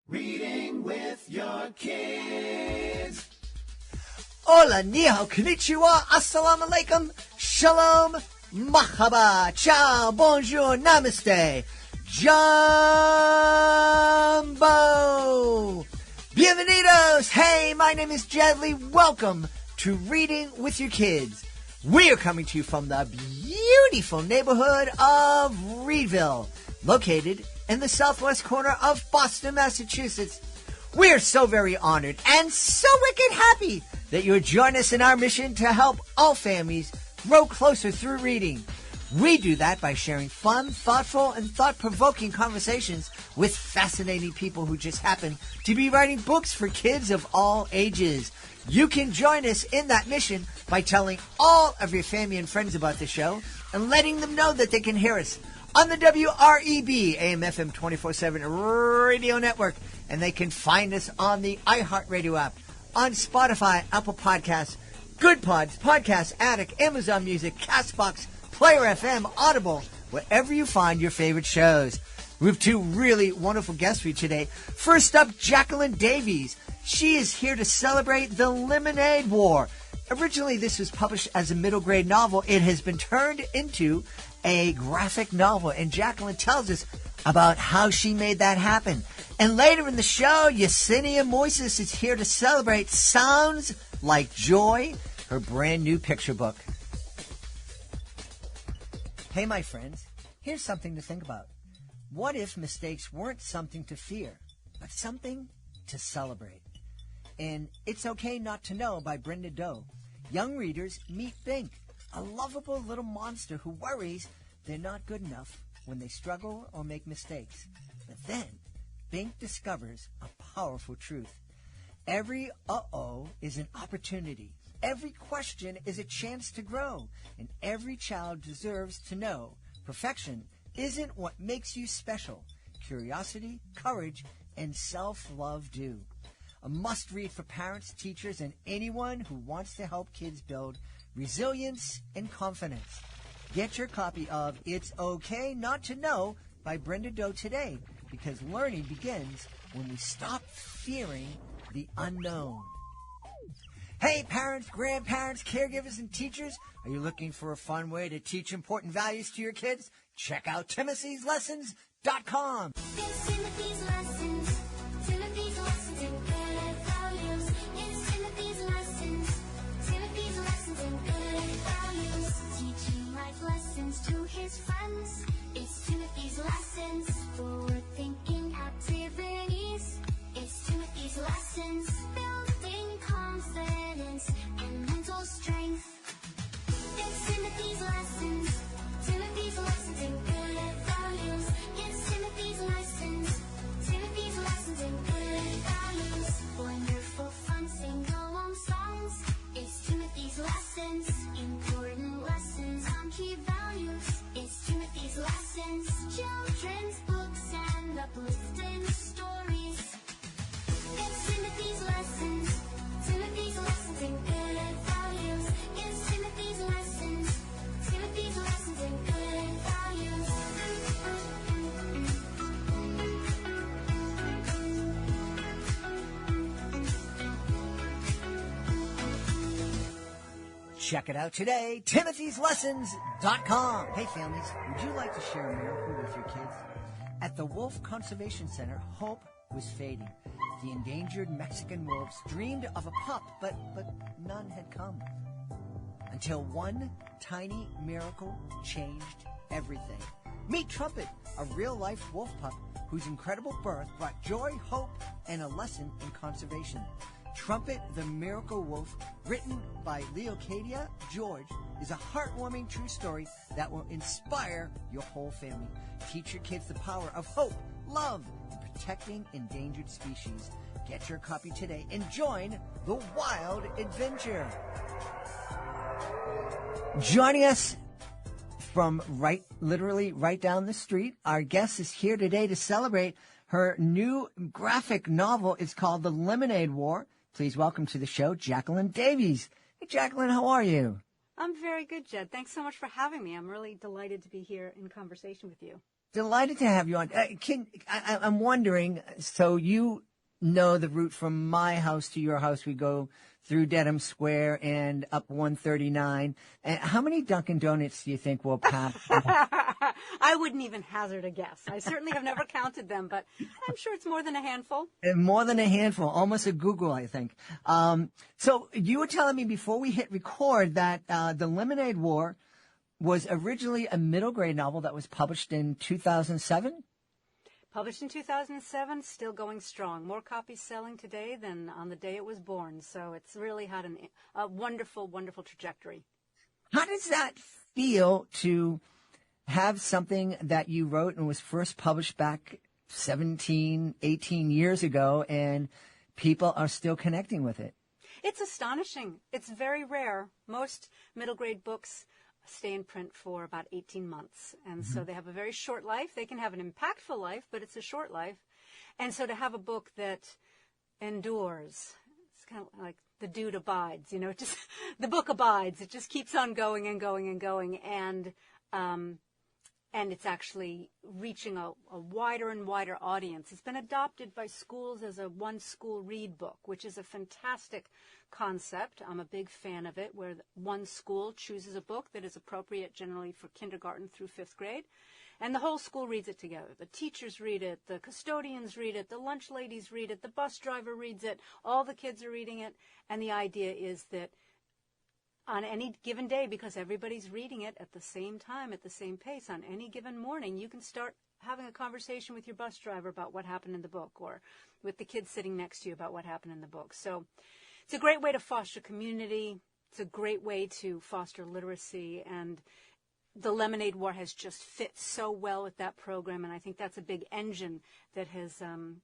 Reading with your kids. Hola, ni hao, konnichiwa, assalamu alaikum, shalom, mahaba, ciao, bonjour, namaste, jumbo, bienvenidos. Hey, my name is Jadley. Welcome to Reading with Your Kids. We are coming to you from the beautiful neighborhood of Reedville, located in the southwest corner of Boston, Massachusetts. We are so very honored and so wicked happy that you would join us in our mission to help all families grow closer through reading. We do that by sharing fun, thoughtful, and thought-provoking conversations with fascinating people who just happen to be writing books for kids of all ages. You can join us in that mission by telling all of your family and friends about the show and letting them know that they can hear us on the WREB AM/FM 24/7 radio network, and they can find us on the iHeartRadio app, on Spotify, Apple Podcasts, Good Pods, Podcast Addict, Amazon Music, Castbox, Player FM, Audible, wherever you find your favorite shows. We have two really wonderful guests for you today. First up, Jacqueline Davies. She is here to celebrate the Lemonade War. Originally, this was published as a middle grade novel. It has been turned into a graphic novel, and Jacqueline tells us about how she made that happen. And later in the show, Yesenia Moises is here to celebrate Sounds Like Joy, her brand new picture book. Hey, my friends, here's something to think about. What if mistakes weren't something to fear, but something to celebrate? In It's Okay Not to Know by Brenda Doe, young readers meet Bink, a lovable little monster who worries they're not good enough when they struggle or make mistakes. But then, Bink discovers a powerful truth. Every uh-oh is an opportunity. Every question is a chance to grow. And every child deserves to know perfection isn't what makes you special. Curiosity, courage, and self-love do. A must-read for parents, teachers, and anyone who wants to help kids build resilience and confidence. Get your copy of It's Okay Not to Know by Brenda Doe today, because learning begins when we stop fearing the unknown. Hey, parents, grandparents, caregivers, and teachers, are you looking for a fun way to teach important values to your kids? Check out Timothy'sLessons.com. It's Timothy's Lessons. Timothy's Lessons in good values. It's Timothy's Lessons. Timothy's Lessons in good values. Teaching life lessons to his friends. It's Timothy's Lessons. Forward thinking activities. It's Timothy's Lessons. Building confidence and mental strength. It's Timothy's Lessons. Timothy's Lessons in good values. It's Timothy's Lessons. Timothy's Lessons in good values. Wonderful fun sing-along songs. It's Timothy's Lessons. Important lessons on key values. It's Timothy's Lessons. Children's books and uplifting stories. It's Timothy's Lessons. Timothy's Lessons in good values. It's Timothy's Lessons. Timothy's Lessons in good values. Check it out today, Timothy'sLessons.com. Hey, families, would you like to share a miracle with your kids? At the Wolf Conservation Center, hope was fading. The endangered Mexican wolves dreamed of a pup, but none had come. Until one tiny miracle changed everything. Meet Trumpet, a real-life wolf pup whose incredible birth brought joy, hope, and a lesson in conservation. Trumpet the Miracle Wolf, written by Leocadia George, is a heartwarming true story that will inspire your whole family. Teach your kids the power of hope, love, and protecting endangered species. Get your copy today and join the wild adventure. Joining us from literally right down the street, our guest is here today to celebrate her new graphic novel. It's called The Lemonade War. Please welcome to the show, Jacqueline Davies. Hey, Jacqueline, how are you? I'm very good, Jed. Thanks so much for having me. I'm really delighted to be here in conversation with you. Delighted to have you on. I'm wondering, so you know the route from my house to your house. We go through Dedham Square and up 139. And how many Dunkin' Donuts do you think will pass? I wouldn't even hazard a guess. I certainly have never counted them, but I'm sure it's more than a handful. More than a handful, almost a Google, I think. So you were telling me before we hit record that The Lemonade War was originally a middle grade novel that was published in 2007? Published in 2007, still going strong. More copies selling today than on the day it was born. So it's really had a wonderful, wonderful trajectory. How does that feel to have something that you wrote and was first published back 17, 18 years ago, and people are still connecting with it? It's astonishing. It's very rare. Most middle grade books stay in print for about 18 months. And so they have a very short life. They can have an impactful life, but it's a short life. And so to have a book that endures, it's kind of like the dude abides, just the book abides. It just keeps on going and going and going. And it's actually reaching a wider and wider audience. It's been adopted by schools as a one school read book, which is a fantastic concept. I'm a big fan of it, where one school chooses a book that is appropriate generally for kindergarten through 5th grade, and the whole school reads it together. The teachers read it, the custodians read it, the lunch ladies read it, the bus driver reads it, all the kids are reading it, and the idea is that on any given day, because everybody's reading it at the same time, at the same pace, on any given morning, you can start having a conversation with your bus driver about what happened in the book, or with the kids sitting next to you about what happened in the book. So it's a great way to foster community. It's a great way to foster literacy. And the Lemonade War has just fit so well with that program. And I think that's a big engine that has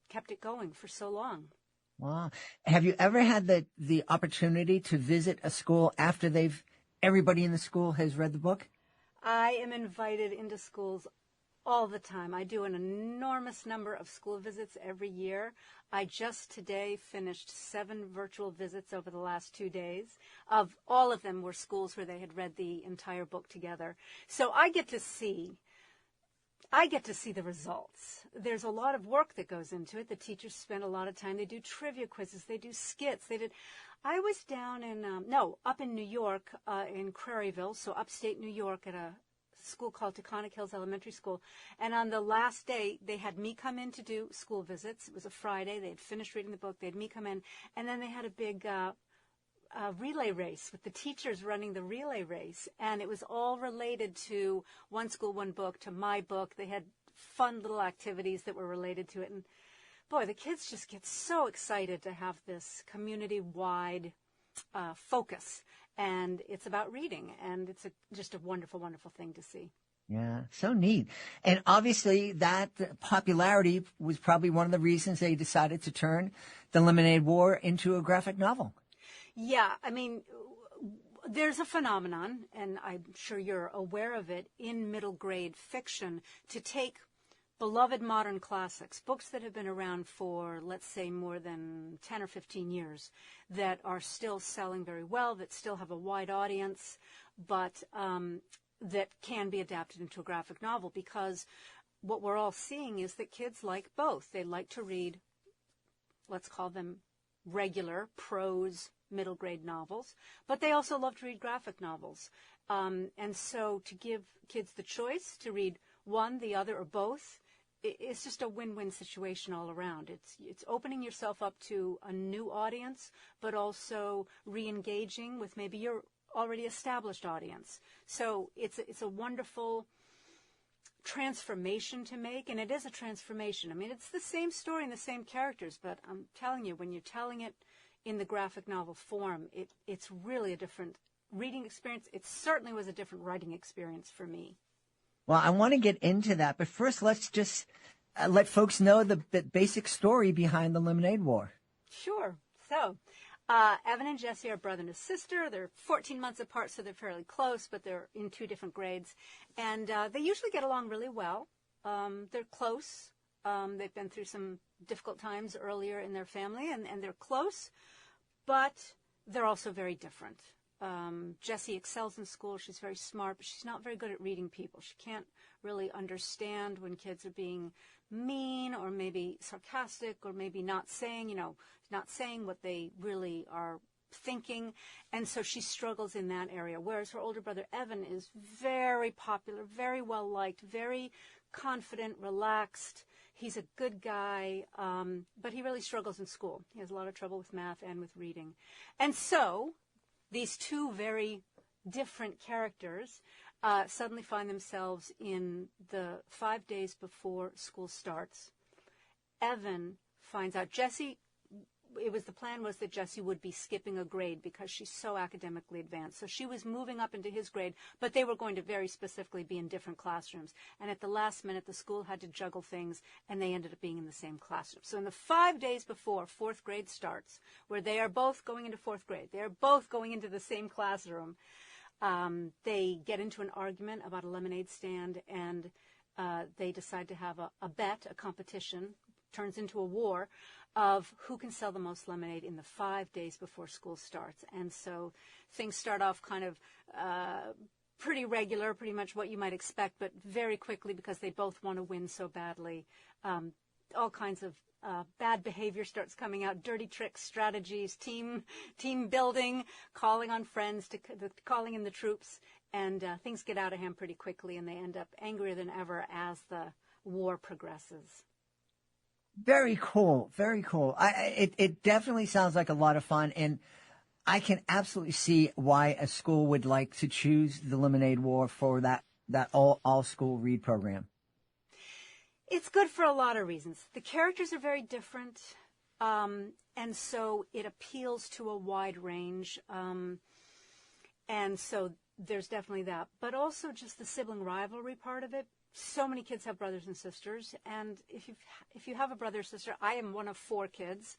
kept it going for so long. Wow. Have you ever had the opportunity to visit a school after everybody in the school has read the book? I am invited into schools all the time. I do an enormous number of school visits every year. I just today finished 7 virtual visits over the last 2 days. All of them were schools where they had read the entire book together. So I get to see the results. There's a lot of work that goes into it. The teachers spend a lot of time. They do trivia quizzes. They do skits. I was down up in New York, in Craryville, so upstate New York, at a school called Taconic Hills Elementary School. And on the last day, they had me come in to do school visits. It was a Friday. They had finished reading the book. They had me come in. And then they had a big relay race with the teachers running the relay race. And it was all related to One School, One Book, to my book. They had fun little activities that were related to it. And boy, the kids just get so excited to have this community-wide focus. And it's about reading. And it's just a wonderful, wonderful thing to see. Yeah, so neat. And obviously that popularity was probably one of the reasons they decided to turn The Lemonade War into a graphic novel. Yeah, I mean, there's a phenomenon, and I'm sure you're aware of it, in middle grade fiction, to take beloved modern classics, books that have been around for, let's say, more than 10 or 15 years, that are still selling very well, that still have a wide audience, but that can be adapted into a graphic novel, because what we're all seeing is that kids like both. They like to read, let's call them regular prose middle grade novels, but they also love to read graphic novels. And so to give kids the choice to read one, the other, or both, it's just a win-win situation all around. It's opening yourself up to a new audience, but also re-engaging with maybe your already established audience. So it's a wonderful transformation to make, and it is a transformation. I mean, it's the same story and the same characters, but I'm telling you, when you're telling it in the graphic novel form, it's really a different reading experience. It certainly was a different writing experience for me. Well, I want to get into that, but first let's just let folks know the basic story behind The Lemonade War. Sure. So, Evan and Jesse are brother and sister. They're 14 months apart, so they're fairly close, but they're in 2 different grades. And they usually get along really well. They're close. They've been through some difficult times earlier in their family, and they're close, but they're also very different. Jessie excels in school. She's very smart, but she's not very good at reading people. She can't really understand when kids are being mean or maybe sarcastic or maybe not saying what they really are thinking. And so she struggles in that area. Whereas her older brother, Evan, is very popular, very well liked, very confident, relaxed. He's a good guy, but he really struggles in school. He has a lot of trouble with math and with reading. And so these two very different characters suddenly find themselves in the 5 days before school starts. Evan finds out the plan was that Jessie would be skipping a grade because she's so academically advanced. So she was moving up into his grade, but they were going to very specifically be in different classrooms. And at the last minute, the school had to juggle things, and they ended up being in the same classroom. So in the 5 days before fourth grade starts, where they are both going into fourth grade, they are both going into the same classroom, they get into an argument about a lemonade stand, and they decide to have a bet, a competition, turns into a war of who can sell the most lemonade in the 5 days before school starts. And so things start off kind of pretty regular, pretty much what you might expect, but very quickly, because they both want to win so badly, all kinds of bad behavior starts coming out, dirty tricks, strategies, team building, calling on friends, calling in the troops, and things get out of hand pretty quickly, and they end up angrier than ever as the war progresses. Very cool. Very cool. It definitely sounds like a lot of fun, and I can absolutely see why a school would like to choose the Lemonade War for that all school read program. It's good for a lot of reasons. The characters are very different, and so it appeals to a wide range, and so there's definitely that. But also just the sibling rivalry part of it. So many kids have brothers and sisters, and if you have a brother or sister, I am one of 4 kids.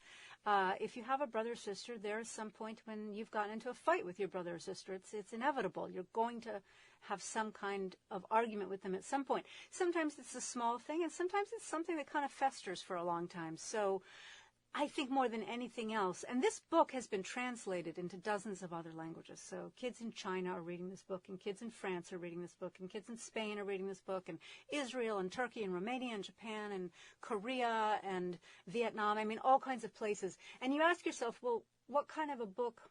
If you have a brother or sister, there is some point when you've gotten into a fight with your brother or sister. It's inevitable. You're going to have some kind of argument with them at some point. Sometimes it's a small thing, and sometimes it's something that kind of festers for a long time. So I think more than anything else, and this book has been translated into dozens of other languages. So kids in China are reading this book, and kids in France are reading this book, and kids in Spain are reading this book, and Israel and Turkey and Romania and Japan and Korea and Vietnam. I mean, all kinds of places. And you ask yourself, well, what kind of a book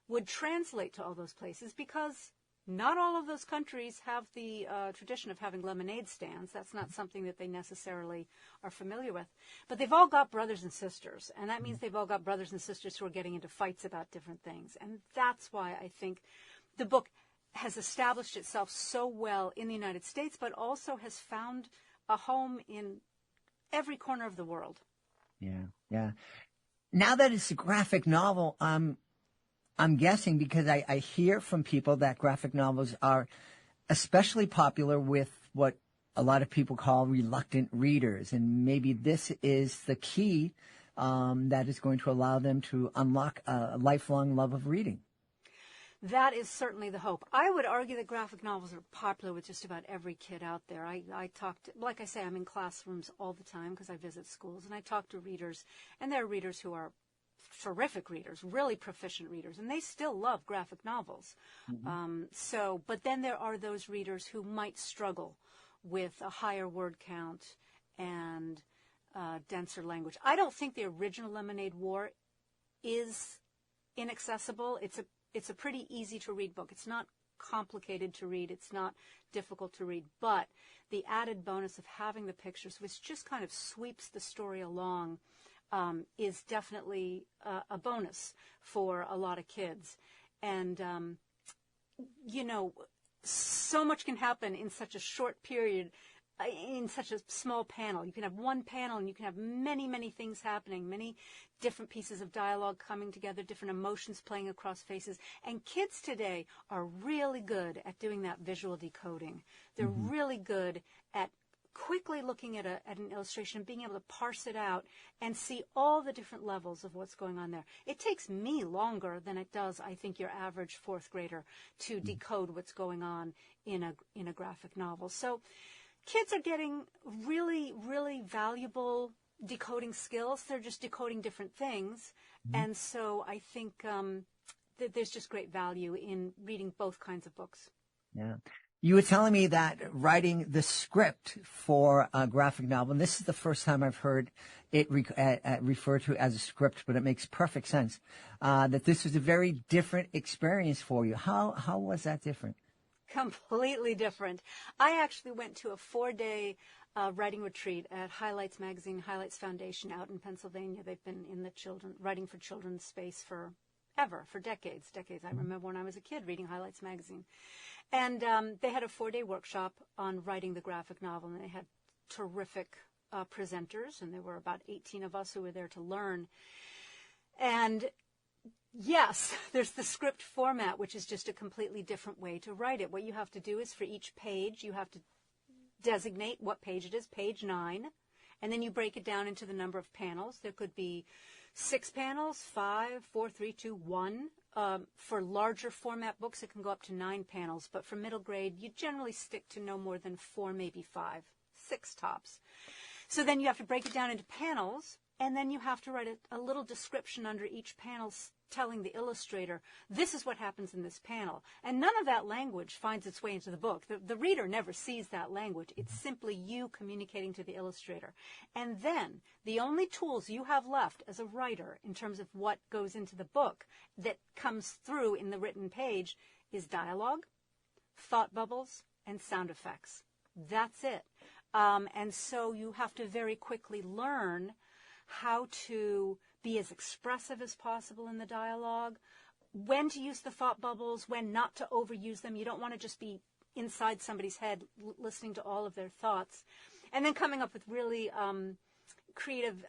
would translate to all those places? Because not all of those countries have the tradition of having lemonade stands. That's not something that they necessarily are familiar with. But they've all got brothers and sisters, and that means they've all got brothers and sisters who are getting into fights about different things. And that's why I think the book has established itself so well in the United States, but also has found a home in every corner of the world. Yeah. Now that it's a graphic novel, I'm guessing, because I hear from people that graphic novels are especially popular with what a lot of people call reluctant readers. And maybe this is the key that is going to allow them to unlock a lifelong love of reading. That is certainly the hope. I would argue that graphic novels are popular with just about every kid out there. I talk to, like I say, I'm in classrooms all the time because I visit schools, and I talk to readers, and there are readers who are terrific readers, really proficient readers, and they still love graphic novels. But then there are those readers who might struggle with a higher word count and denser language. I don't think the original Lemonade War is inaccessible. It's a pretty easy to read book. It's not complicated to read. It's not difficult to read. But the added bonus of having the pictures, which just kind of sweeps the story along, is definitely a bonus for a lot of kids. And, so much can happen in such a short period, in such a small panel. You can have one panel and you can have many, many things happening, many different pieces of dialogue coming together, different emotions playing across faces. And kids today are really good at doing that visual decoding. They're really good at quickly looking at an illustration, being able to parse it out and see all the different levels of what's going on there. It takes me longer than it does, I think, your average fourth grader to decode what's going on in a graphic novel. So kids are getting really, really valuable decoding skills. They're just decoding different things. And so I think there's just great value in reading both kinds of books. Yeah. You were telling me that writing the script for a graphic novel, and this is the first time I've heard it referred to as a script, but it makes perfect sense, that this was a very different experience for you. How was that different? Completely different. I actually went to a 4-day writing retreat at Highlights Magazine, Highlights Foundation out in Pennsylvania. They've been in the writing for children's space for decades. I remember when I was a kid reading Highlights Magazine. And they had a 4-day workshop on writing the graphic novel, and they had terrific presenters, and there were about 18 of us who were there to learn. And yes, there's the script format, which is just a completely different way to write it. What you have to do is for each page, you have to designate what page it is, page 9, and then you break it down into the number of panels. There could be 6 panels, 5, 4, 3, 2, 1. For larger format books, it can go up to 9 panels, but for middle grade, you generally stick to no more than 4, maybe 5, 6 tops. So then you have to break it down into panels, and then you have to write a little description under each panel telling the illustrator, this is what happens in this panel. And none of that language finds its way into the book. The reader never sees that language. It's simply you communicating to the illustrator. And then the only tools you have left as a writer in terms of what goes into the book that comes through in the written page is dialogue, thought bubbles, and sound effects. That's it. And so you have to very quickly learn how to be as expressive as possible in the dialogue, when to use the thought bubbles, when not to overuse them. You don't want to just be inside somebody's head listening to all of their thoughts. And then coming up with really creative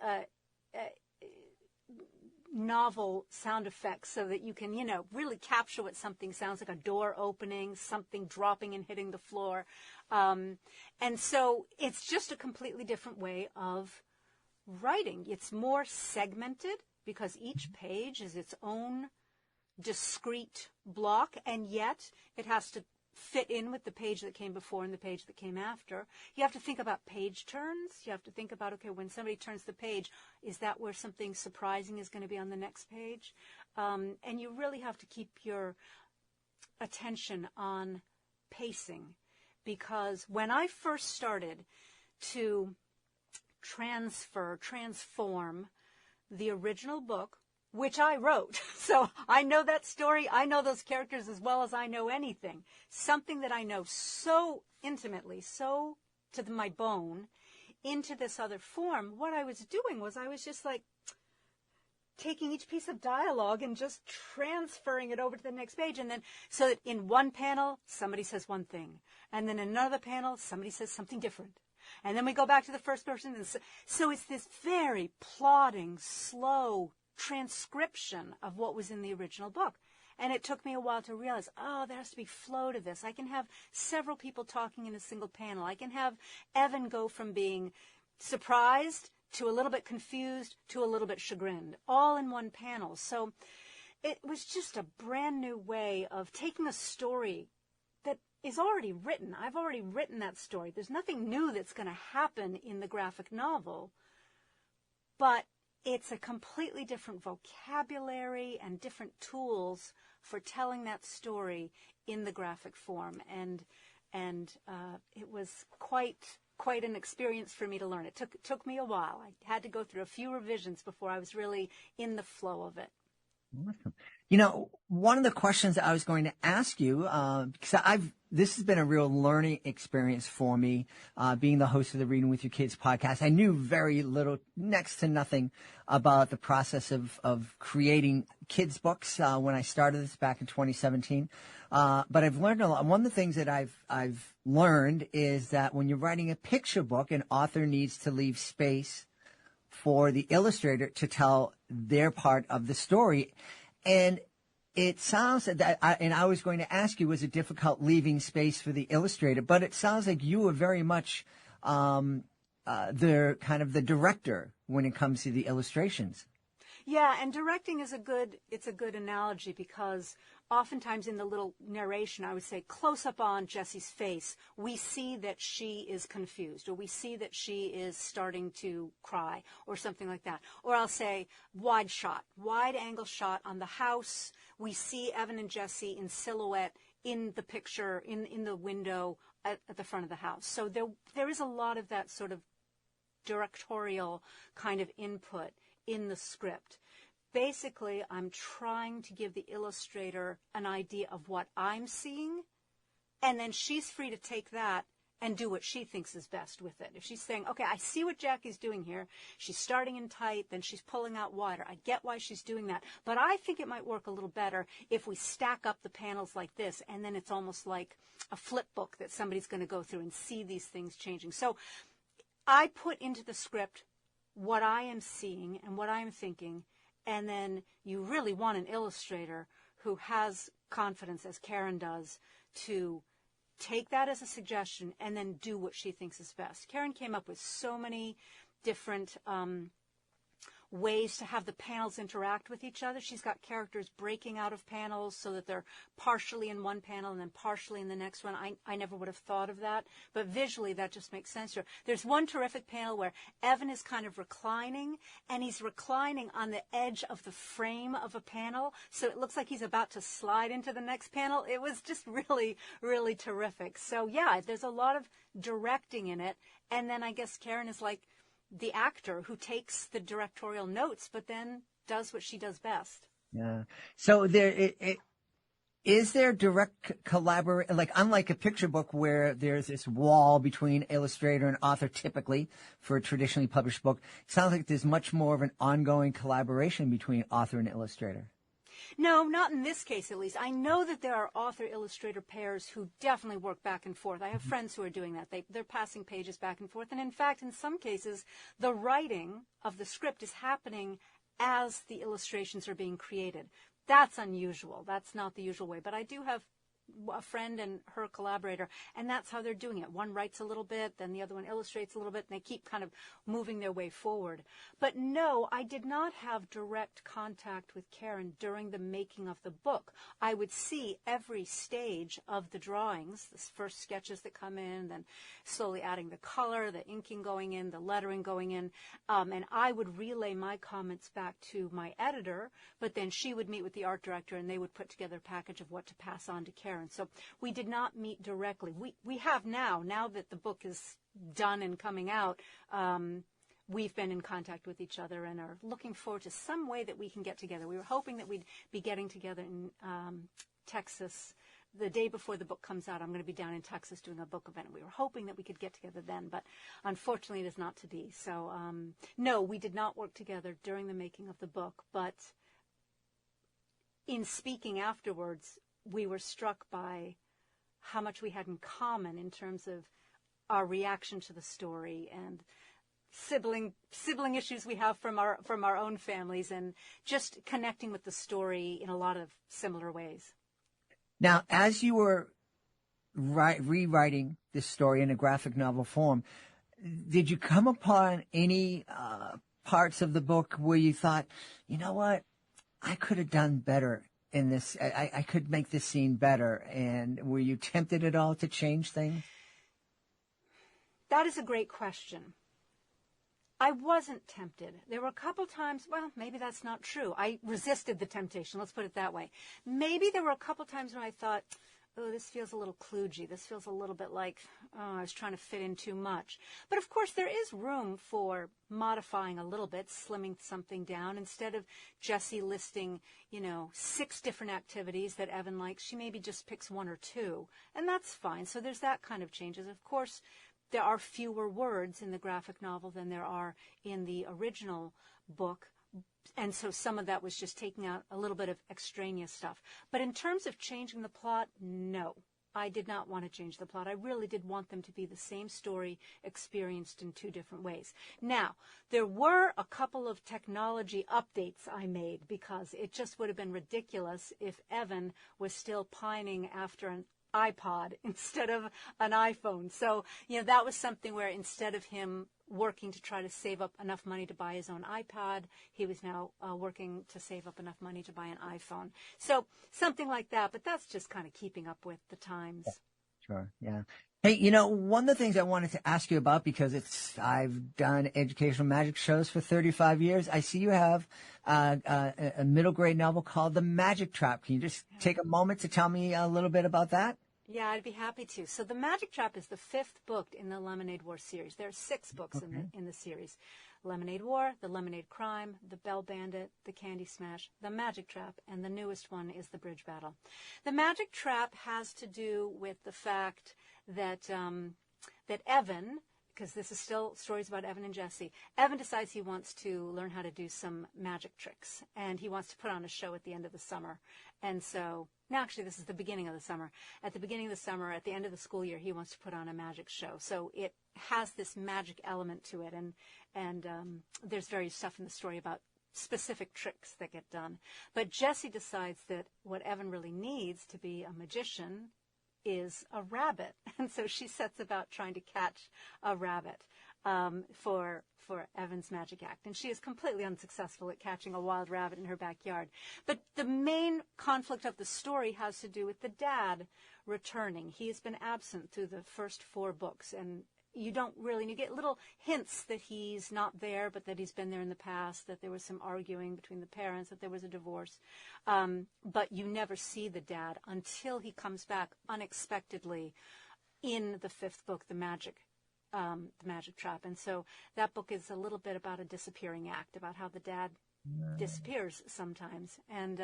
novel sound effects so that you can, really capture what something sounds like, a door opening, something dropping and hitting the floor. And so it's just a completely different way of writing. It's more segmented because each page is its own discrete block, and yet it has to fit in with the page that came before and the page that came after. You have to think about page turns. You have to think about, okay, when somebody turns the page, is that where something surprising is going to be on the next page? And you really have to keep your attention on pacing, because when I first started to transform the original book, which I wrote. So I know that story. I know those characters as well as I know anything. Something that I know so intimately, so to my bone, into this other form. What I was doing was I was just like taking each piece of dialogue and just transferring it over to the next page. And then so that in one panel, somebody says one thing. And then in another panel, somebody says something different. And then we go back to the first person. And so it's this very plodding, slow transcription of what was in the original book. And it took me a while to realize, there has to be flow to this. I can have several people talking in a single panel. I can have Evan go from being surprised to a little bit confused to a little bit chagrined, all in one panel. So it was just a brand new way of taking a story that is already written. I've already written that story. There's nothing new that's going to happen in the graphic novel, but it's a completely different vocabulary and different tools for telling that story in the graphic form. And it was quite an experience for me to learn. It took me a while. I had to go through a few revisions before I was really in the flow of it. Awesome. One of the questions I was going to ask you, because this has been a real learning experience for me, being the host of the Reading with Your Kids podcast. I knew very little, next to nothing, about the process of creating kids books when I started this back in 2017. But I've learned a lot. One of the things that I've learned is that when you're writing a picture book, an author needs to leave space for the illustrator to tell their part of the story. And it sounds that, I was going to ask you, was it difficult leaving space for the illustrator? But it sounds like you were very much the director when it comes to the illustrations. Yeah, and directing is it's a good analogy because oftentimes in the little narration, I would say close up on Jessie's face, we see that she is confused, or we see that she is starting to cry, or something like that. Or I'll say wide angle shot on the house. We see Evan and Jessie in silhouette in the picture, in the window at the front of the house. So there is a lot of that sort of directorial kind of input in the script. Basically, I'm trying to give the illustrator an idea of what I'm seeing, and then she's free to take that and do what she thinks is best with it. If she's saying, okay, I see what Jackie's doing here. She's starting in tight, then she's pulling out wider. I get why she's doing that, but I think it might work a little better if we stack up the panels like this, and then it's almost like a flip book that somebody's going to go through and see these things changing. So I put into the script what I am seeing and what I'm thinking, and then you really want an illustrator who has confidence, as Karen does, to take that as a suggestion and then do what she thinks is best. Karen came up with so many different ways to have the panels interact with each other. She's got characters breaking out of panels so that they're partially in one panel and then partially in the next one. I never would have thought of that, but visually that just makes sense to her. There's one terrific panel where Evan is kind of reclining, and he's reclining on the edge of the frame of a panel, so it looks like he's about to slide into the next panel. It was just really, really terrific. So yeah, there's a lot of directing in it, and then I guess Karen is like the actor who takes the directorial notes, but then does what she does best. Yeah. So is there direct collaboration, like unlike a picture book where there's this wall between illustrator and author typically for a traditionally published book, it sounds like there's much more of an ongoing collaboration between author and illustrator. No, not in this case, at least. I know that there are author-illustrator pairs who definitely work back and forth. I have friends who are doing that. They're passing pages back and forth. And in fact, in some cases, the writing of the script is happening as the illustrations are being created. That's unusual. That's not the usual way. But I do have a friend and her collaborator, and that's how they're doing it. One writes a little bit, then the other one illustrates a little bit, and they keep kind of moving their way forward. But no, I did not have direct contact with Karen during the making of the book. I would see every stage of the drawings, the first sketches that come in, then slowly adding the color, the inking going in, the lettering going in, and I would relay my comments back to my editor, but then she would meet with the art director, and they would put together a package of what to pass on to Karen. So we did not meet directly. We have now that the book is done and coming out, we've been in contact with each other and are looking forward to some way that we can get together. We were hoping that we'd be getting together in Texas the day before the book comes out. I'm going to be down in Texas doing a book event. We were hoping that we could get together then, but unfortunately it is not to be. So no, we did not work together during the making of the book, but in speaking afterwards, we were struck by how much we had in common in terms of our reaction to the story and sibling issues we have from our own families, and just connecting with the story in a lot of similar ways. Now, as you were rewriting this story in a graphic novel form, did you come upon any parts of the book where you thought, you know what, I could have done better in this, I could make this scene better? And were you tempted at all to change things? That is a great question. I wasn't tempted. There were a couple times, well, maybe that's not true. I resisted the temptation, let's put it that way. Maybe there were a couple times when I thought, oh, this feels a little kludgy. This feels a little bit like, oh, I was trying to fit in too much. But of course, there is room for modifying a little bit, slimming something down. Instead of Jessie listing, 6 different activities that Evan likes, she maybe just picks 1 or 2. And that's fine. So there's that kind of changes. Of course, there are fewer words in the graphic novel than there are in the original book. And so some of that was just taking out a little bit of extraneous stuff. But in terms of changing the plot, no, I did not want to change the plot. I really did want them to be the same story experienced in 2 different ways. Now, there were a couple of technology updates I made because it just would have been ridiculous if Evan was still pining after an iPod instead of an iPhone. So, that was something where instead of him working to try to save up enough money to buy his own iPod, he was now working to save up enough money to buy an iPhone. So something like that, but that's just kind of keeping up with the times. Sure. Yeah. Hey, one of the things I wanted to ask you about, because I've done educational magic shows for 35 years. I see you have a middle grade novel called The Magic Trap. Can you just take a moment to tell me a little bit about that? Yeah, I'd be happy to. So The Magic Trap is the 5th book in the Lemonade War series. There are 6 books in the series. Lemonade War, The Lemonade Crime, The Bell Bandit, The Candy Smash, The Magic Trap, and the newest one is The Bridge Battle. The Magic Trap has to do with the fact that that Evan, because this is still stories about Evan and Jesse, Evan decides he wants to learn how to do some magic tricks, and he wants to put on a show at the end of the summer. And so, no, actually, this is the beginning of the summer. At the beginning of the summer, at the end of the school year, he wants to put on a magic show. So it has this magic element to it, and there's various stuff in the story about specific tricks that get done. But Jesse decides that what Evan really needs to be a magician is a rabbit, and so she sets about trying to catch a rabbit for Evan's magic act, and she is completely unsuccessful at catching a wild rabbit in her backyard. But the main conflict of the story has to do with the dad returning. He has been absent through the first 4 books, and you get little hints that he's not there, but that he's been there in the past, that there was some arguing between the parents, that there was a divorce. But you never see the dad until he comes back unexpectedly in the 5th book, The Magic Trap. And so that book is a little bit about a disappearing act, about how the dad disappears sometimes. And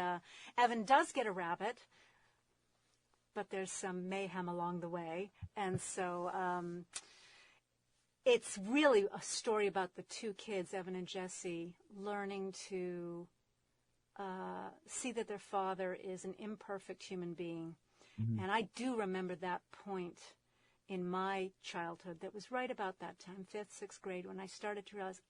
Evan does get a rabbit, but there's some mayhem along the way. And so it's really a story about the 2 kids, Evan and Jesse, learning to see that their father is an imperfect human being. Mm-hmm. And I do remember that point in my childhood that was right about that time, 5th, 6th grade, when I started to realize,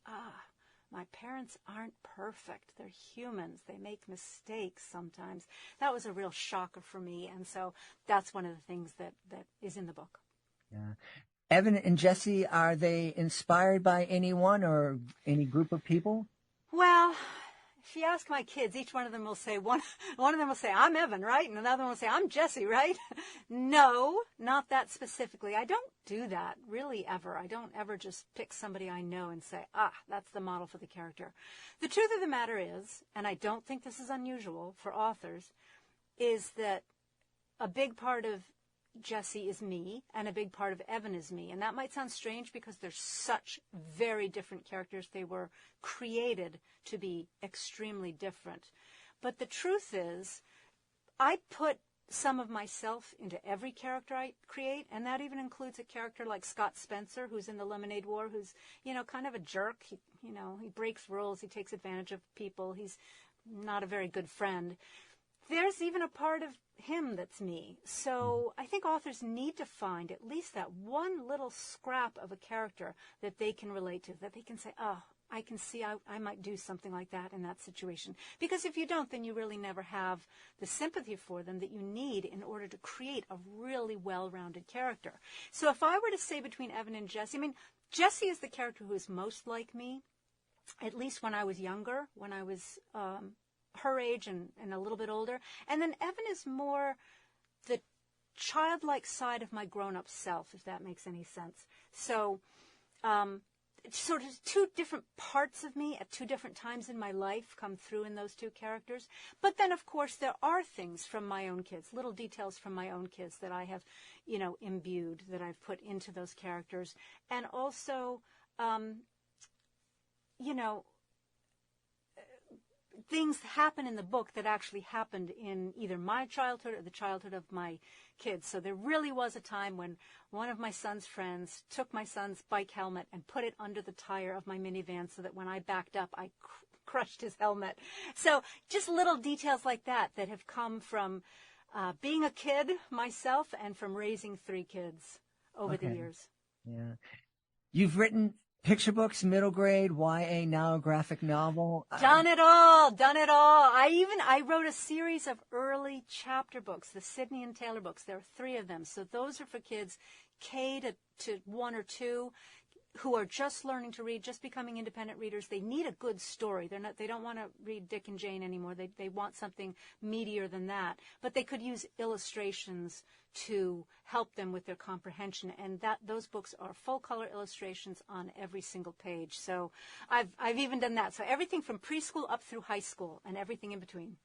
my parents aren't perfect. They're humans. They make mistakes sometimes. That was a real shocker for me. And so that's one of the things that is in the book. Yeah. Evan and Jesse, are they inspired by anyone or any group of people? Well, if you ask my kids, each one of them will say, one of them will say, I'm Evan, right? And another one will say, I'm Jesse, right? No, not that specifically. I don't do that really ever. I don't ever just pick somebody I know and say, that's the model for the character. The truth of the matter is, and I don't think this is unusual for authors, is that a big part of Jesse is me, and a big part of Evan is me. And that might sound strange because they're such very different characters. They were created to be extremely different. But the truth is, I put some of myself into every character I create, and that even includes a character like Scott Spencer, who's in the Lemonade War, who's, kind of a jerk. He breaks rules. He takes advantage of people. He's not a very good friend. There's even a part of him that's me. So I think authors need to find at least that one little scrap of a character that they can relate to, that they can say, I can see I might do something like that in that situation. Because if you don't, then you really never have the sympathy for them that you need in order to create a really well-rounded character. So if I were to say between Evan and Jesse, Jesse is the character who is most like me, at least when I was younger, when I was her age and a little bit older. And then Evan is more the childlike side of my grown-up self, if that makes any sense. So sort of 2 different parts of me at 2 different times in my life come through in those 2 characters. But then, of course, there are things from my own kids, little details from my own kids that I have, imbued, that I've put into those characters. And also, things happen in the book that actually happened in either my childhood or the childhood of my kids. So there really was a time when one of my son's friends took my son's bike helmet and put it under the tire of my minivan so that when I backed up, I crushed his helmet. So just little details like that have come from being a kid myself and from raising 3 kids over the years. Yeah. You've written Picture books, middle grade, YA, now a graphic novel. Done it all. I wrote a series of early chapter books, the Sidney and Taylor books. There are 3 of them. So those are for kids K to 1 or 2 who are just learning to read, just becoming independent readers. They need a good story. They don't want to read Dick and Jane anymore. They want something meatier than that. But they could use illustrations to help them with their comprehension. And those books are full color illustrations on every single page. So I've even done that. So everything from preschool up through high school and everything in between.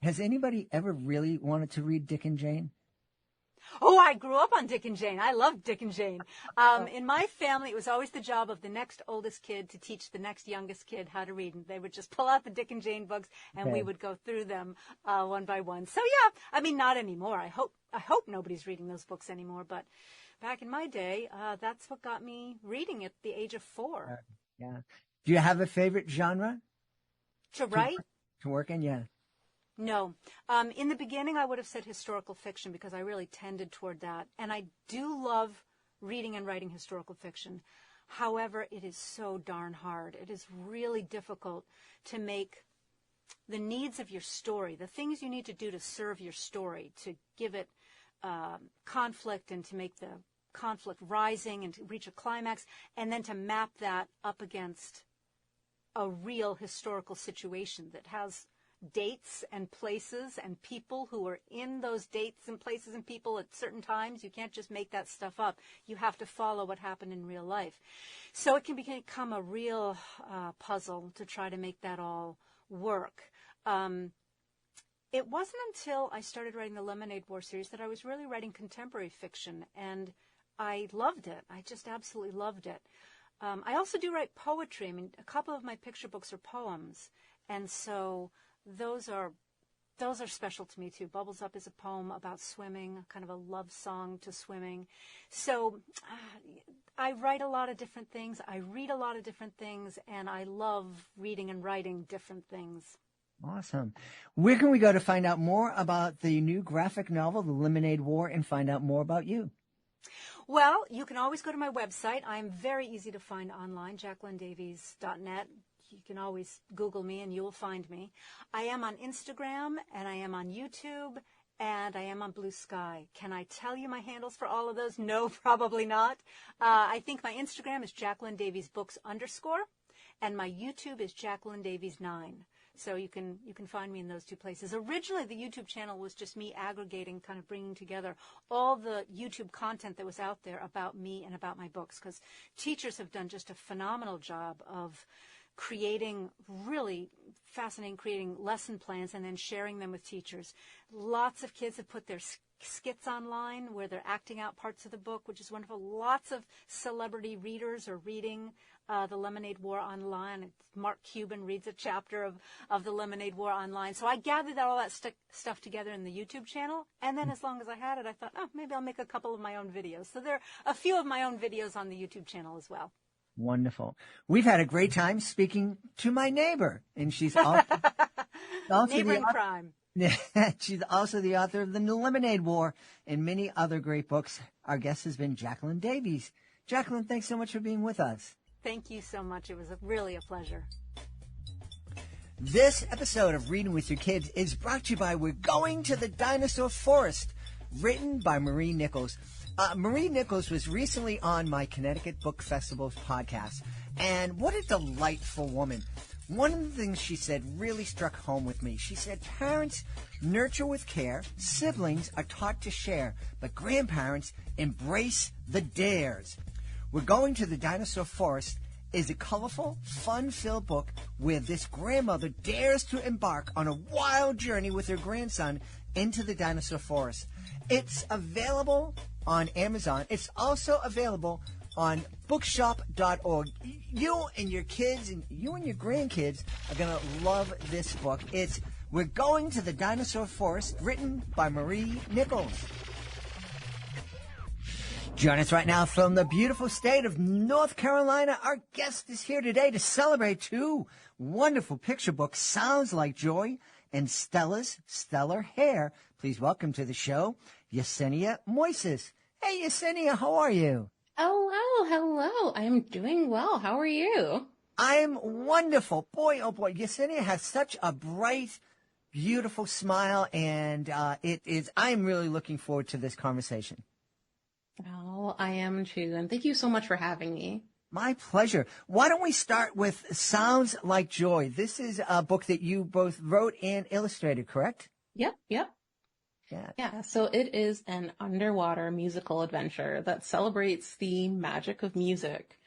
Has anybody ever really wanted to read Dick and Jane? Oh, I grew up on Dick and Jane. I loved Dick and Jane. In my family, it was always the job of the next oldest kid to teach the next youngest kid how to read. And they would just pull out the Dick and Jane books, and we would go through them one by one. So, yeah, I mean, not anymore. I hope nobody's reading those books anymore. But back in my day, that's what got me reading at the age of 4. Yeah. Do you have a favorite genre? To write? To work in, yeah. No. In the beginning, I would have said historical fiction because I really tended toward that. And I do love reading and writing historical fiction. However, it is so darn hard. It is really difficult to make the needs of your story, the things you need to do to serve your story, to give it conflict and to make the conflict rising and to reach a climax, and then to map that up against a real historical situation that has dates and places and people who are in those dates and places and people at certain times. You can't just make that stuff up. You have to follow what happened in real life. So it can become a real puzzle to try to make that all work. It wasn't until I started writing the Lemonade War series that I was really writing contemporary fiction, and I loved it. I just absolutely loved it. I also do write poetry. I mean, a couple of my picture books are poems, and so those are special to me too. Bubbles Up is a poem about swimming, kind of a love song to swimming. So I write a lot of different things. I read a lot of different things, and I love reading and writing different things. Awesome. Where can we go to find out more about the new graphic novel, The Lemonade War, and find out more about you? Well, you can always go to my website. I'm very easy to find online, JacquelineDavies.net. You can always Google me and you will find me. I am on Instagram, and I am on YouTube, and I am on Blue Sky. Can I tell you my handles for all of those? No, probably not. I think my Instagram is Jacqueline Davies Books _, and my YouTube is Jacqueline Davies 9. So you can find me in those 2 places. Originally, the YouTube channel was just me aggregating, kind of bringing together all the YouTube content that was out there about me and about my books, because teachers have done just a phenomenal job of creating really fascinating, creating lesson plans and then sharing them with teachers. Lots of kids have put their skits online where they're acting out parts of the book, which is wonderful. Lots of celebrity readers are reading The Lemonade War online. Mark Cuban reads a chapter of The Lemonade War online. So I gathered all that stuff together in the YouTube channel, and then as long as I had it, I thought, maybe I'll make a couple of my own videos. So there are a few of my own videos on the YouTube channel as well. Wonderful. We've had a great time speaking to my neighbor, and she's also Neighbor in crime. She's also the author of The Lemonade War and many other great books. Our guest has been Jacqueline Davies. Jacqueline, thanks so much for being with us. Thank you so much. It was really a pleasure. This episode of Reading with Your Kids is brought to you by We're Going to the Dinosaur Forest, written by Marie Nichols. Marie Nichols was recently on my Connecticut Book Festival podcast, and what a delightful woman. One of the things she said really struck home with me. She said, parents nurture with care, siblings are taught to share, but grandparents embrace the dares. We're Going to the Dinosaur Forest is a colorful, fun-filled book where this grandmother dares to embark on a wild journey with her grandson into the dinosaur forest. It's available on Amazon. It's also available on bookshop.org. You and your kids and you and your grandkids are going to love this book. It's We're Going to the Dinosaur Forest, written by Marie Nichols. Join us right now from the beautiful state of North Carolina. Our guest is here today to celebrate 2 wonderful picture books, Sounds Like Joy and Stella's Stellar Hair. Please welcome to the show, Yesenia Moises. Hey, Yesenia, how are you? Hello, hello. I am doing well. How are you? I'm wonderful. Boy, oh boy, Yesenia has such a bright, beautiful smile, and I'm really looking forward to this conversation. Oh, I am too. And thank you so much for having me. My pleasure. Why don't we start with Sounds Like Joy? This is a book that you both wrote and illustrated, correct? Yep, yep. Yeah. Yeah, so it is an underwater musical adventure that celebrates the magic of music,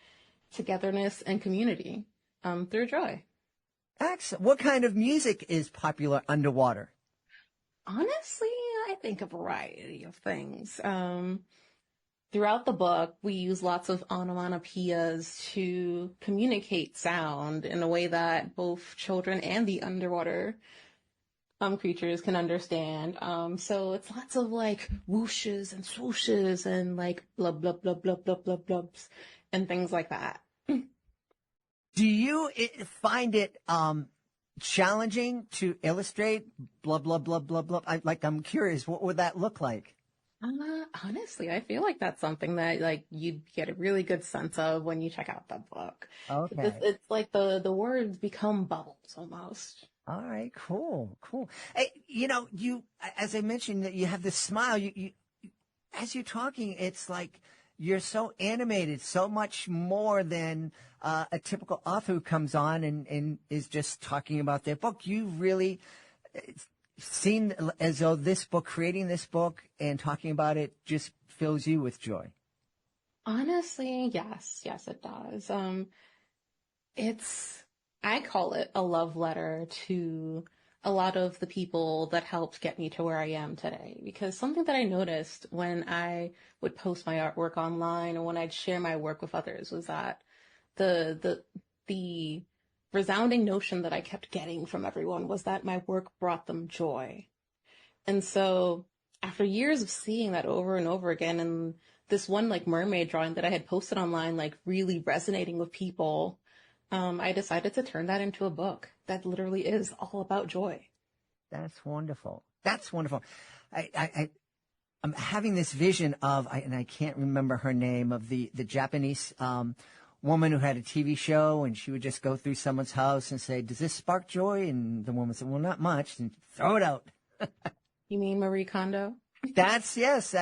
togetherness, and community through joy. Excellent. What kind of music is popular underwater? Honestly, I think a variety of things. Throughout the book, we use lots of onomatopoeias to communicate sound in a way that both children and the underwater creatures can understand. So it's lots of like whooshes and swooshes and like blub blub blub blub blub blub blubs and things like that. Do you find it challenging to illustrate blah blah blah blah blah? I'm curious, what would that look like? Honestly, I feel like that's something that like you'd get a really good sense of when you check out the book. Okay. It's like the words become bubbles almost. All right, cool, cool. Hey, as I mentioned, that you have this smile. You, as you're talking, it's like you're so animated, so much more than a typical author who comes on and is just talking about their book. You really seem as though creating this book and talking about it just fills you with joy. Honestly, yes, it does. I call it a love letter to a lot of the people that helped get me to where I am today. Because something that I noticed when I would post my artwork online or when I'd share my work with others was that the resounding notion that I kept getting from everyone was that my work brought them joy. And so after years of seeing that over and over again, and this one like mermaid drawing that I had posted online, like really resonating with people, I decided to turn that into a book that literally is all about joy. That's wonderful. That's wonderful. I'm having this vision of, and I can't remember her name, of the Japanese woman who had a TV show, and she would just go through someone's house and say, "Does this spark joy?" And the woman said, "Well, not much," and throw it out. You mean Marie Kondo? That's yes.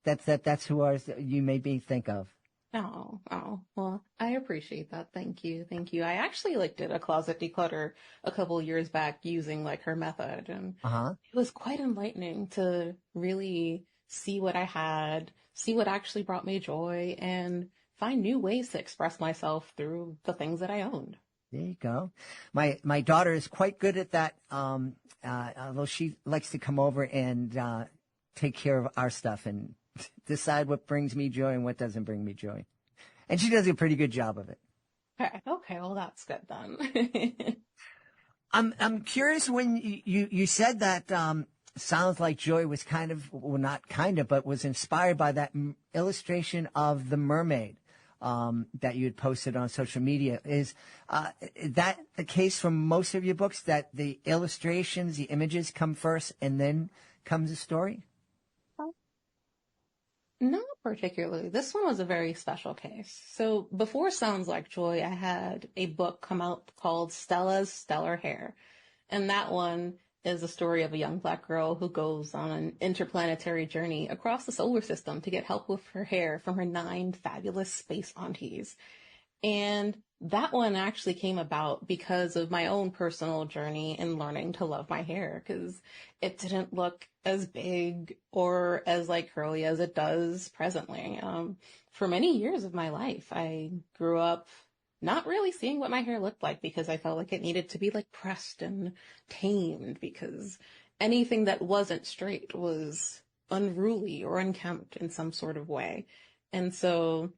That's who you made me think of. Oh, well, I appreciate that. Thank you. I actually like did a closet declutter a couple years back using like her method, and it was quite enlightening to really see what I had, see what actually brought me joy, and find new ways to express myself through the things that I owned. There you go. My daughter is quite good at that. Although she likes to come over and take care of our stuff and decide what brings me joy and what doesn't bring me joy. And she does a pretty good job of it. Okay, well that's good then. I'm curious when you said that Sounds Like Joy was kind of, well, not kind of, but was inspired by that illustration of the mermaid that you had posted on social media. Is that the case for most of your books, that the illustrations, the images come first and then comes the story? Not particularly. This one was a very special case. So before Sounds Like Joy, I had a book come out called Stella's Stellar Hair. And that one is the story of a young Black girl who goes on an interplanetary journey across the solar system to get help with her hair from her 9 fabulous space aunties. And that one actually came about because of my own personal journey in learning to love my hair, because it didn't look as big or as like curly as it does presently. For many years of my life, I grew up not really seeing what my hair looked like because I felt like it needed to be like pressed and tamed, because anything that wasn't straight was unruly or unkempt in some sort of way. And so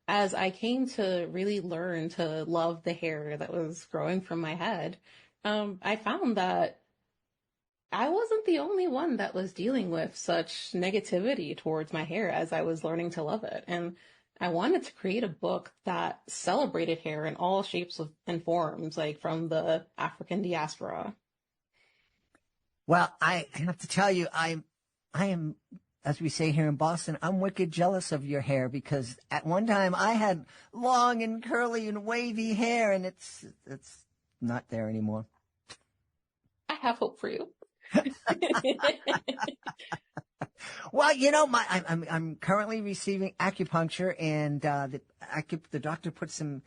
as I came to really learn to love the hair that was growing from my head, I found that I wasn't the only one that was dealing with such negativity towards my hair as I was learning to love it. And I wanted to create a book that celebrated hair in all shapes and forms, like from the African diaspora. Well, I have to tell you, I am as we say here in Boston, I'm wicked jealous of your hair because at one time I had long and curly and wavy hair, and it's not there anymore. I have hope for you. Well, I'm currently receiving acupuncture, and the doctor put some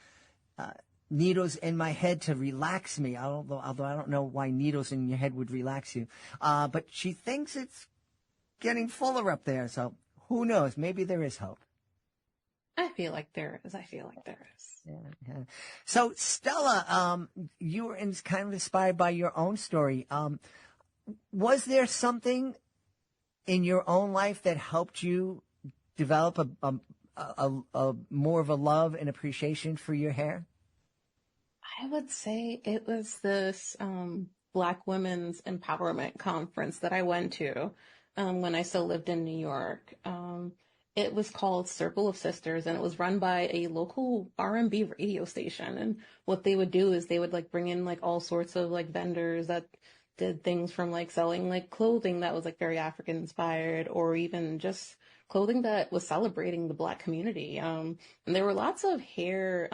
needles in my head to relax me. Although I don't know why needles in your head would relax you, but she thinks it's getting fuller up there. So who knows? Maybe there is hope. I feel like there is. Yeah. So Stella, you were kind of inspired by your own story. Was there something in your own life that helped you develop a more of a love and appreciation for your hair? I would say it was this Black Women's Empowerment Conference that I went to when I still lived in New York. It was called Circle of Sisters, and it was run by a local R&B radio station. And what they would do is they would like bring in like all sorts of like vendors that did things from like selling like clothing that was like very African inspired, or even just clothing that was celebrating the Black community. And there were lots of hair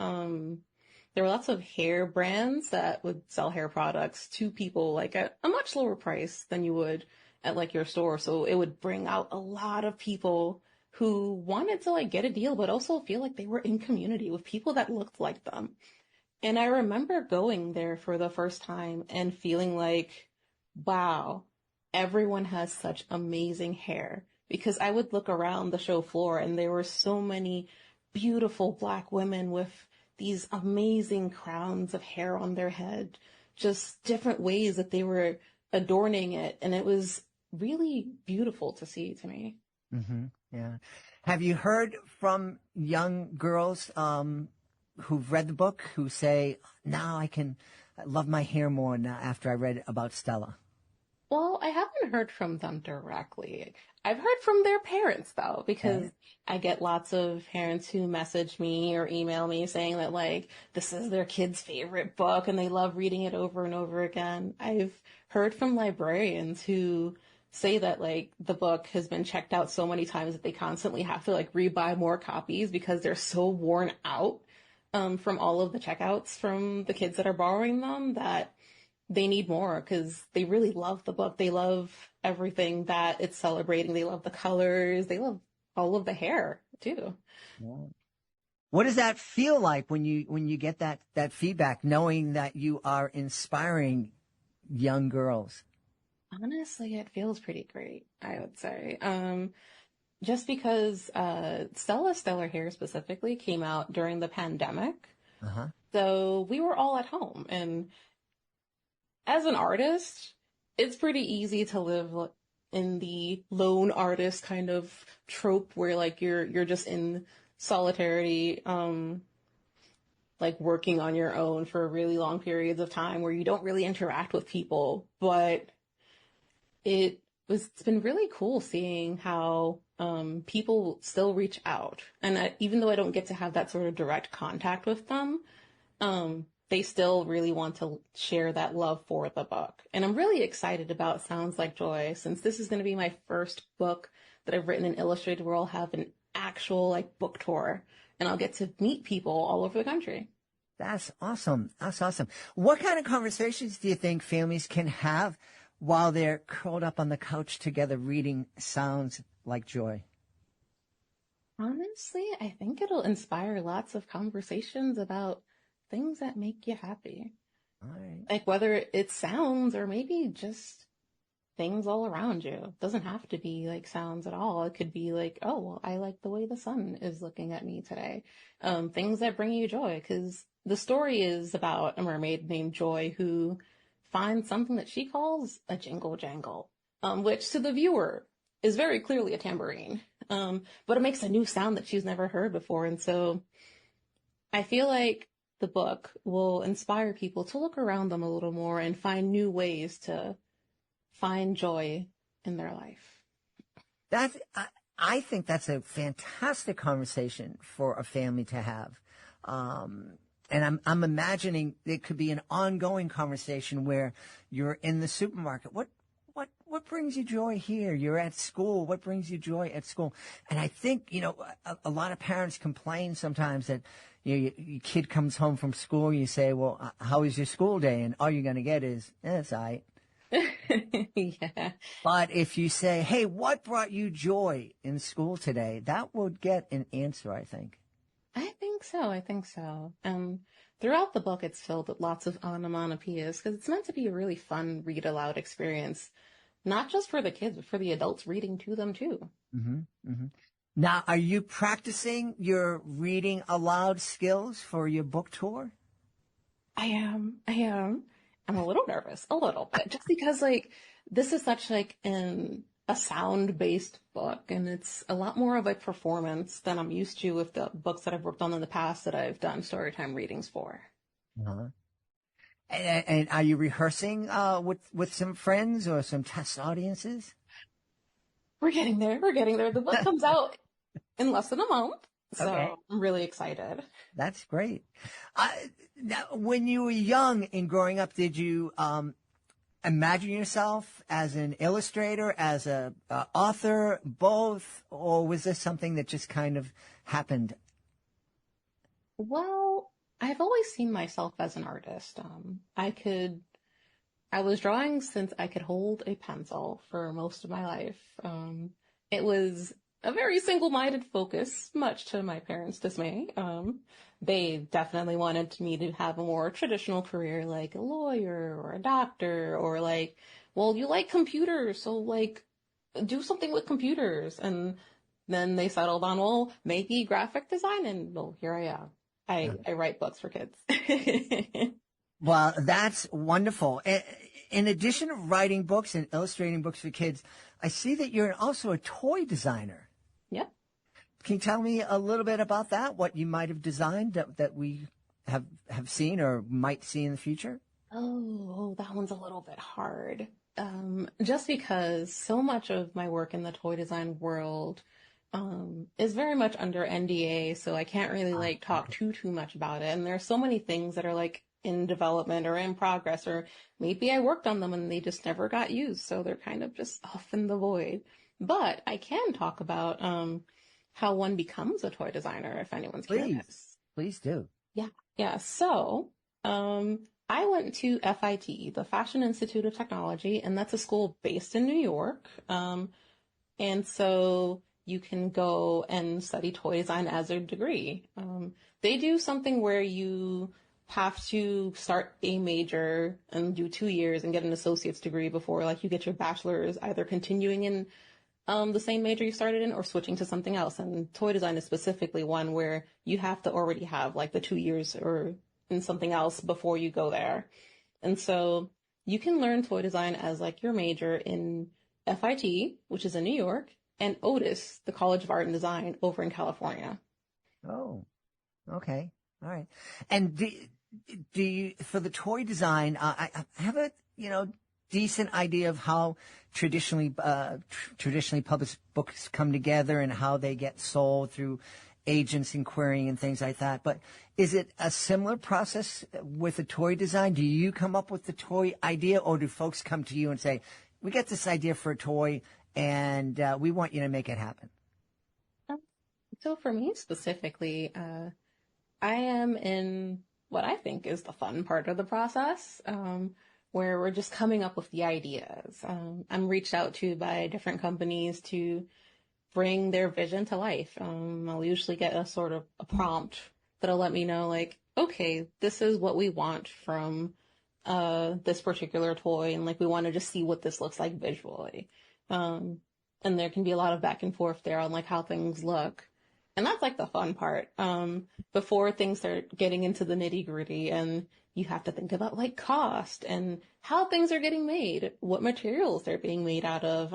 brands that would sell hair products to people like at a much lower price than you would at like your store. So it would bring out a lot of people who wanted to like get a deal, but also feel like they were in community with people that looked like them. And I remember going there for the first time and feeling like, wow, everyone has such amazing hair. Because I would look around the show floor and there were so many beautiful Black women with these amazing crowns of hair on their head, just different ways that they were adorning it. And it was really beautiful to see to me. Mm-hmm. Yeah. Have you heard from young girls who've read the book who say, now I love my hair more now after I read about Stella? Well, I haven't heard from them directly. I've heard from their parents, though, because I get lots of parents who message me or email me saying that, like, this is their kid's favorite book and they love reading it over and over again. I've heard from librarians who say that, like, the book has been checked out so many times that they constantly have to, like, rebuy more copies because they're so worn out from all of the checkouts from the kids that are borrowing them that they need more because they really love the book. They love everything that it's celebrating. They love the colors. They love all of the hair too. Yeah. What does that feel like when you get that feedback, knowing that you are inspiring young girls? Honestly, it feels pretty great, I would say. Just because Stella's Stellar Hair specifically came out during the pandemic. Uh-huh. So we were all at home, and as an artist, it's pretty easy to live in the lone artist kind of trope where like you're just in solitarity, like working on your own for really long periods of time where you don't really interact with people. But it's been really cool seeing how people still reach out. And even though I don't get to have that sort of direct contact with them, they still really want to share that love for the book. And I'm really excited about Sounds Like Joy, since this is going to be my first book that I've written in Illustrated where I'll have an actual like book tour and I'll get to meet people all over the country. That's awesome. That's awesome. What kind of conversations do you think families can have while they're curled up on the couch together reading Sounds Like Joy? Honestly, I think it'll inspire lots of conversations about things that make you happy. All right. Like whether it's sounds or maybe just things all around you. It doesn't have to be like sounds at all. It could be like, oh, well, I like the way the sun is looking at me today. Things that bring you joy, because the story is about a mermaid named Joy who finds something that she calls a jingle jangle, which to the viewer is very clearly a tambourine. But it makes a new sound that she's never heard before. And so I feel like the book will inspire people to look around them a little more and find new ways to find joy in their life. I think that's a fantastic conversation for a family to have. And I'm imagining it could be an ongoing conversation where you're in the supermarket. What what brings you joy here? You're at school. What brings you joy at school? And I think, a lot of parents complain sometimes that, your kid comes home from school, you say, well, how was your school day? And all you're going to get is, it's all right. Yeah. But if you say, hey, what brought you joy in school today? That would get an answer, I think. I think so. I think so. Throughout the book, it's filled with lots of onomatopoeias because it's meant to be a really fun read aloud experience, not just for the kids, but for the adults reading to them too. Mm-hmm, mm-hmm. Now, are you practicing your reading aloud skills for your book tour? I am. I'm a little nervous, a little bit, just because this is such a sound-based book, and it's a lot more of a performance than I'm used to with the books that I've worked on in the past that I've done storytime readings for. Uh-huh. And are you rehearsing with some friends or some test audiences? We're getting there. The book comes out in less than a month, so Okay. I'm really excited. That's great. Now, when you were young and growing up, did you imagine yourself as an illustrator, as a author, both, or was this something that just kind of happened? Well, I've always seen myself as an artist. I was drawing since I could hold a pencil for most of my life. It was a very single-minded focus, much to my parents' dismay. They definitely wanted me to have a more traditional career, like a lawyer or a doctor, or well, you like computers, so do something with computers. And then they settled on, well, maybe graphic design, and well, here I am. I write books for kids. Well, that's wonderful. In addition to writing books and illustrating books for kids, I see that you're also a toy designer. Yep. Can you tell me a little bit about that? What you might have designed that we have seen or might see in the future? Oh, that one's a little bit hard. Just because so much of my work in the toy design world is very much under NDA, so I can't really talk too much about it. And there are so many things that are in development or in progress, or maybe I worked on them and they just never got used, so they're kind of just off in the void. But I can talk about how one becomes a toy designer if anyone's curious. Please do. Yeah. So, I went to FIT, the Fashion Institute of Technology, and that's a school based in New York. And so you can go and study toy design as a degree. They do something where you have to start a major and do 2 years and get an associate's degree before you get your bachelor's, either continuing in the same major you started in or switching to something else. And toy design is specifically one where you have to already have the 2 years or in something else before you go there. And so you can learn toy design as your major in FIT, which is in New York, and Otis, the College of Art and Design over in California. Oh, okay. All right. And do you, for the toy design, I have a, decent idea of how traditionally published books come together and how they get sold through agents and querying and things like that. But is it a similar process with the toy design? Do you come up with the toy idea, or do folks come to you and say, we got this idea for a toy and we want you to make it happen? So for me specifically, I am in what I think is the fun part of the process, where we're just coming up with the ideas. I'm reached out to by different companies to bring their vision to life. I'll usually get a sort of a prompt that'll let me know, okay, this is what we want from this particular toy, and we want to just see what this looks like visually. And there can be a lot of back and forth there on how things look. And that's the fun part. Before things start getting into the nitty gritty, and you have to think about cost and how things are getting made, what materials they're being made out of,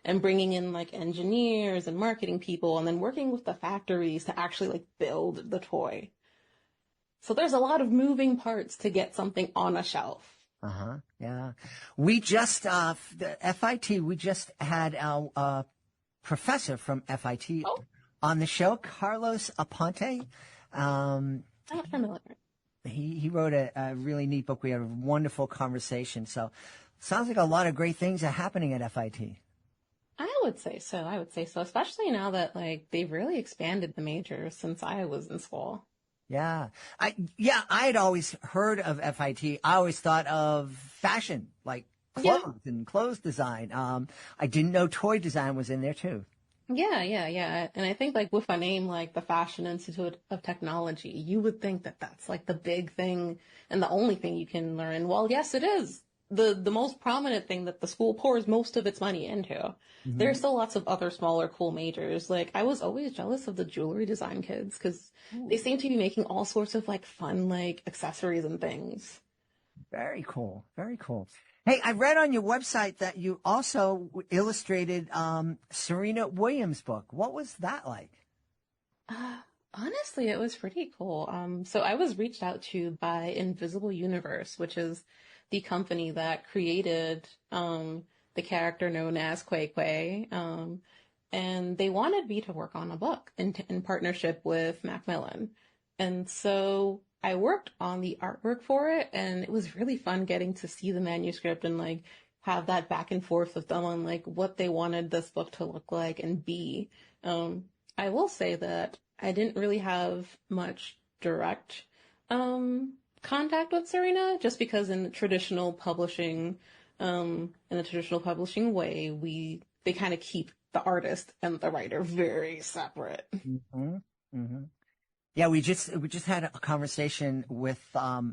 and bringing in engineers and marketing people, and then working with the factories to actually build the toy. So there's a lot of moving parts to get something on a shelf. Uh-huh. Yeah. We just, the FIT, we just had our professor from FIT on the show, Carlos Aponte. I'm not familiar. He wrote a really neat book. We had a wonderful conversation. So Sounds like a lot of great things are happening at FIT. I would say so. I would say so, especially now that like they've really expanded the majors since I was in school. Yeah. I had always heard of FIT. I always thought of fashion, like Yeah. clothes and clothes design. I didn't know toy design was in there too. Yeah. And I think like with a name like the Fashion Institute of Technology, you would think that that's like the big thing and the only thing you can learn. Well, yes, it is the most prominent thing that the school pours most of its money into. There are still lots of other smaller cool majors. Like I was always jealous of the jewelry design kids because they seem to be making all sorts of like fun like accessories and things. Very cool. Very cool. Hey, I read on your website that you also illustrated Serena Williams' book. What was that like? Honestly, it was pretty cool. So I was reached out to by Invisible Universe, which is the company that created the character known as Quay Quay. And they wanted me to work on a book in partnership with Macmillan. And so I worked on the artwork for it, and it was really fun getting to see the manuscript and like have that back and forth with them on like what they wanted this book to look like and be. I will say that I didn't really have much direct contact with Serena, just because in traditional publishing, in the traditional publishing way, they kind of keep the artist and the writer very separate. Mm-hmm. Mm-hmm. Yeah, we just had a conversation with a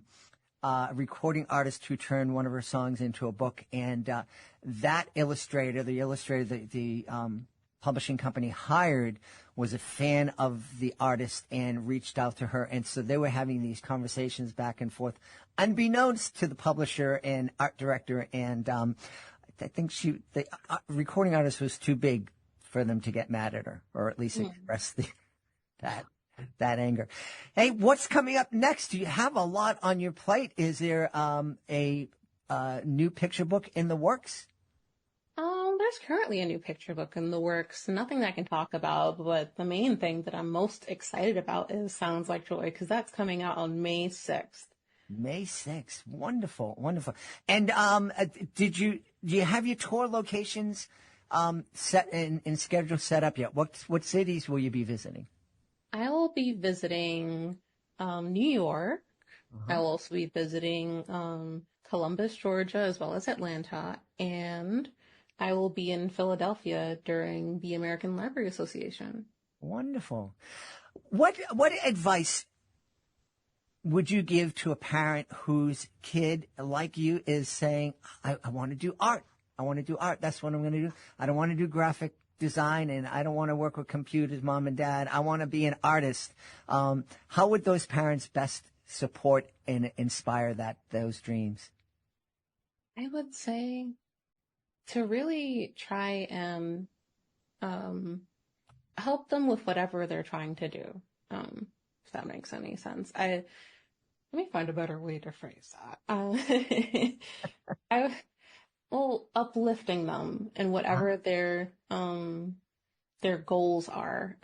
recording artist who turned one of her songs into a book, and that illustrator, the publishing company hired, was a fan of the artist and reached out to her, and so they were having these conversations back and forth, unbeknownst to the publisher and art director, and I think the recording artist was too big for them to get mad at her, or at least express that anger. Hey, what's coming up next? Do you have a lot on your plate? Is there a new picture book in the works? There's currently a new picture book in the works. Nothing that I can talk about, but the main thing that I'm most excited about is Sounds Like Joy, because that's coming out on May 6th. May 6th. Wonderful, wonderful. And do you have your tour locations set and schedule set up yet? What cities will you be visiting? I will be visiting New York. I will also be visiting Columbus, Georgia, as well as Atlanta, and I will be in Philadelphia during the American Library Association. Wonderful. What advice would you give to a parent whose kid, like you, is saying, I want to do art. I want to do art. That's what I'm going to do. I don't want to do graphic design, and I don't want to work with computers, mom and dad. I want to be an artist. How would those parents best support and inspire those dreams? I would say to really try and help them with whatever they're trying to do, if that makes any sense. Let me find a better way to phrase that. Well, uplifting them in whatever their goals are.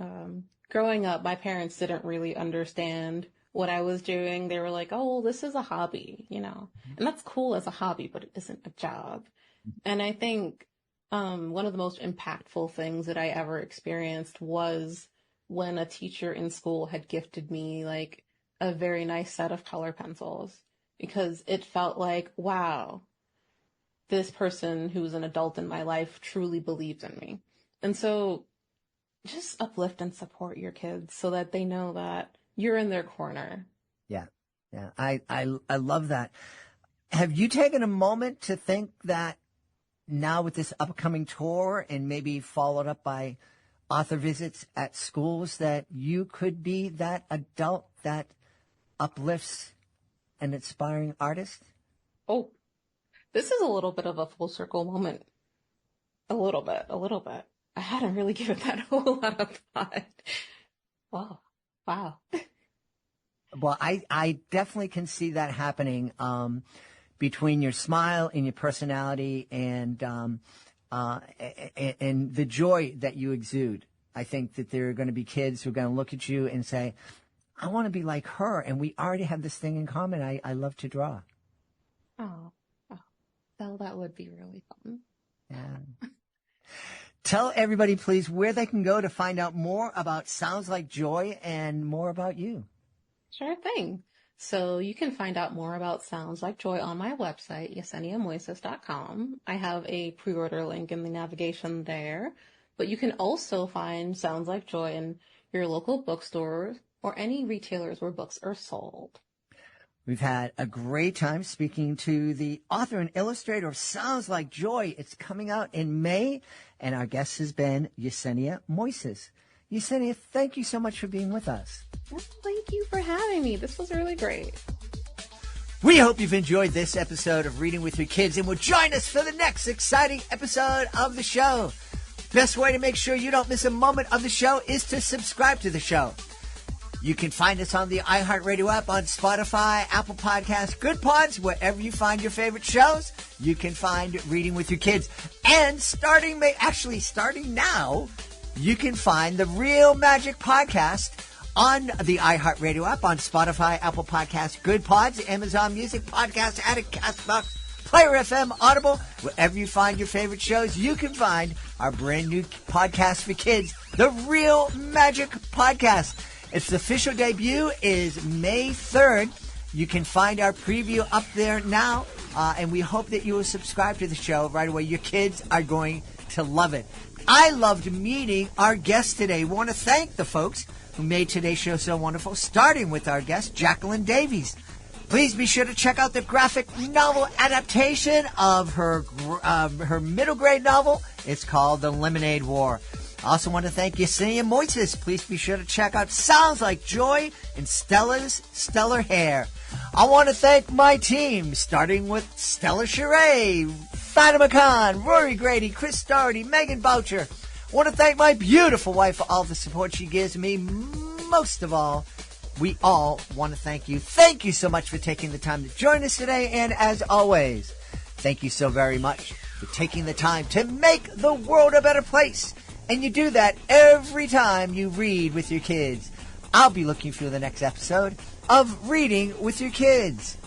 Growing up, my parents didn't really understand what I was doing. They were like, "Oh, well, this is a hobby, you know," and that's cool as a hobby, but it isn't a job. And I think one of the most impactful things that I ever experienced was when a teacher in school had gifted me like a very nice set of color pencils, because it felt like, wow, this person who's an adult in my life truly believes in me. And so just uplift and support your kids so that they know that you're in their corner. Yeah. I love that. Have you taken a moment to think that now with this upcoming tour and maybe followed up by author visits at schools that you could be that adult that uplifts an inspiring artist? Oh, this is a little bit of a full circle moment. A little bit. I hadn't really given that a whole lot of thought. Wow. Well, I definitely can see that happening between your smile and your personality and the joy that you exude. I think that there are going to be kids who are going to look at you and say, I want to be like her, and we already have this thing in common. I love to draw. Oh, that would be really fun. Yeah. Tell everybody, please, where they can go to find out more about Sounds Like Joy and more about you. Sure thing. So you can find out more about Sounds Like Joy on my website, YeseniaMoises.com. I have a pre-order link in the navigation there, but you can also find Sounds Like Joy in your local bookstores or any retailers where books are sold. We've had a great time speaking to the author and illustrator of Sounds Like Joy. It's coming out in May, and our guest has been Yesenia Moises. Yesenia, thank you so much for being with us. Well, thank you for having me. This was really great. We hope you've enjoyed this episode of Reading with Your Kids and will join us for the next exciting episode of the show. Best way to make sure you don't miss a moment of the show is to subscribe to the show. You can find us on the iHeartRadio app, on Spotify, Apple Podcasts, Good Pods, wherever you find your favorite shows. You can find Reading with Your Kids. And starting now, you can find the Real Magic Podcast on the iHeartRadio app, on Spotify, Apple Podcasts, Good Pods, Amazon Music, Podcast Addict, CastBox, Player FM, Audible. Wherever you find your favorite shows, you can find our brand new podcast for kids, the Real Magic Podcast. Its official debut is May 3rd. You can find our preview up there now, and we hope that you will subscribe to the show right away. Your kids are going to love it. I loved meeting our guests today. We want to thank the folks who made today's show so wonderful, starting with our guest, Jacqueline Davies. Please be sure to check out the graphic novel adaptation of her middle grade novel. It's called The Lemonade War. I also want to thank Yesenia Moises. Please be sure to check out Sounds Like Joy and Stella's Stellar Hair. I want to thank my team, starting with Stella Sheree, Fatima Khan, Rory Grady, Chris Doherty, Megan Boucher. I want to thank my beautiful wife for all the support she gives me. Most of all, we all want to thank you. Thank you so much for taking the time to join us today. And as always, thank you so very much for taking the time to make the world a better place. And you do that every time you read with your kids. I'll be looking for the next episode of Reading with Your Kids.